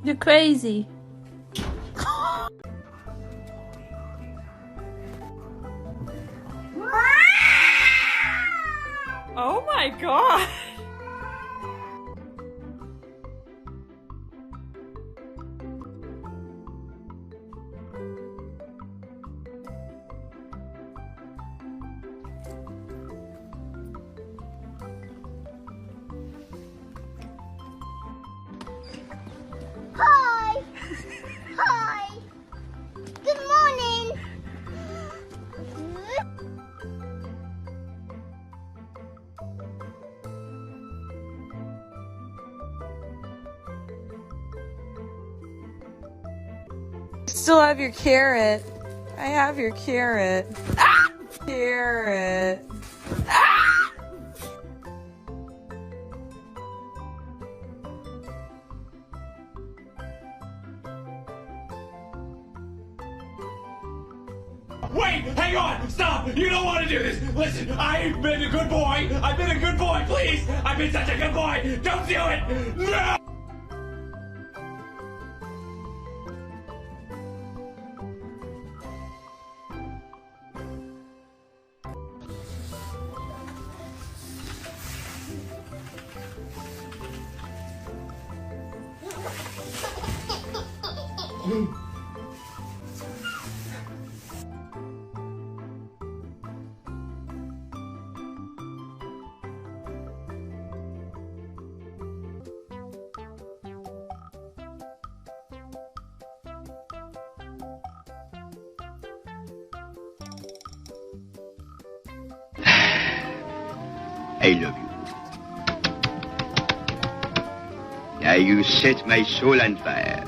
You're crazy. Oh my god! Hi! Hi! Good morning! Still have your carrot. I have your carrot. Ah! Carrot. Ah! Wait! Hang on! Stop! You don't want to do this! Listen, I've been a good boy! I've been a good boy, please! I've been such a good boy! Don't do it! No! I love you. Now you set my soul on fire.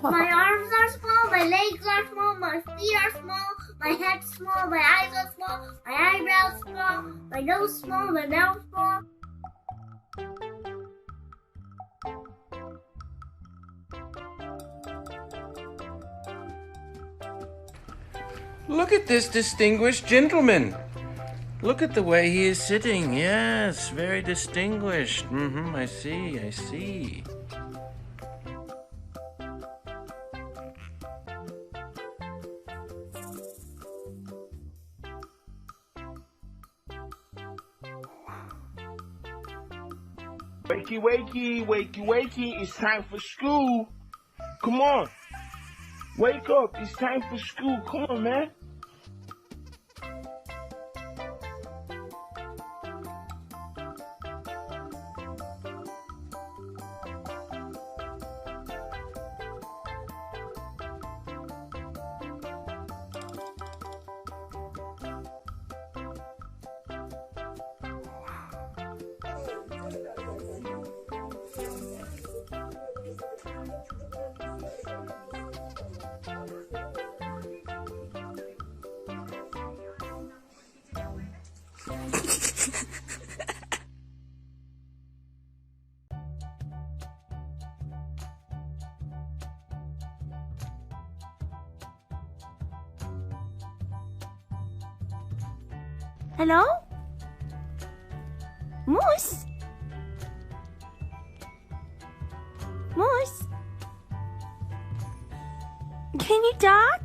My arms are small, my legs are small, my feet are small, my head's small, my eyes are small, my eyebrows small, my nose small, my mouth small. Look at this distinguished gentleman. Look at the way he is sitting. Yes, very distinguished. I see, I see. Wakey, wakey, wakey, wakey, it's time for school. Come on. Wake up, it's time for school. Come on, man. Hello? Moose? Moose? Can you talk?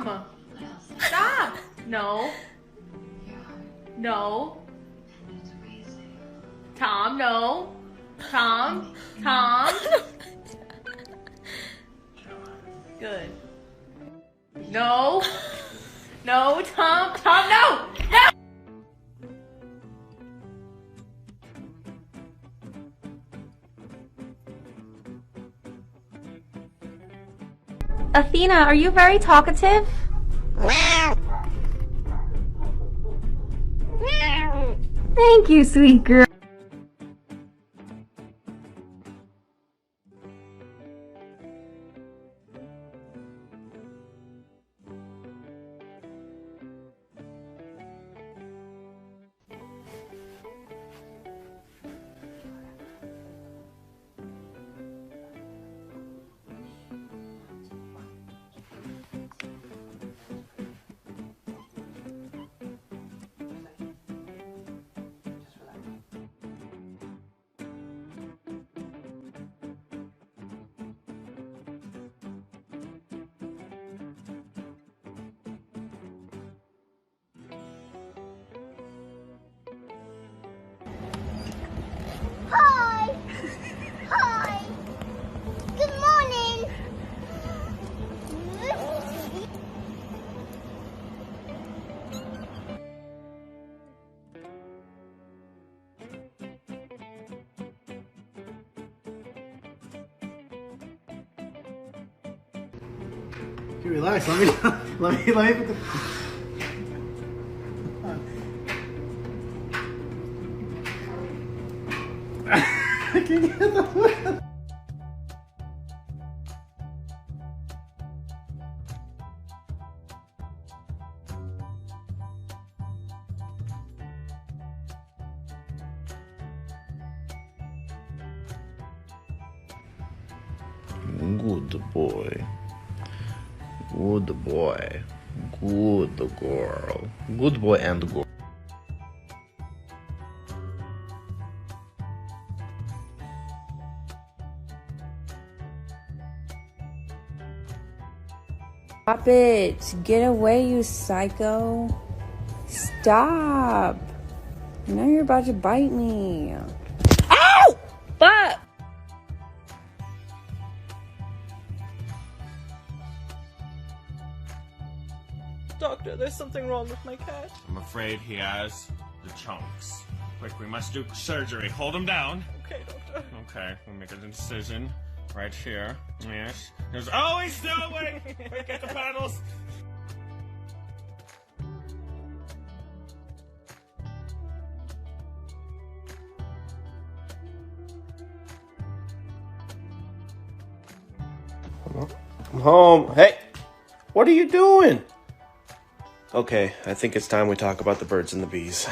Tom! Stop! No. No. Tom, no. Tom. Tom. Good. No. No, Tom. Tom, no! No! Athena, are you very talkative? Thank you, sweet girl. Hi! Hi! Good morning! Okay, relax. Let me put the. I can't get the. Good boy. Good boy. Good girl. Good boy and girl. Stop it. Get away, you psycho. Stop. Now you're about to bite me. Ow! But. Doctor, there's something wrong with my cat. I'm afraid he has the chunks. Quick, we must do surgery. Hold him down. Okay, doctor. Okay, we'll make an incision right here. Yes. There's always still wait. Wait, get the paddles. I'm home. Hey, what are you doing? Okay, I think it's time we talk about the birds and the bees.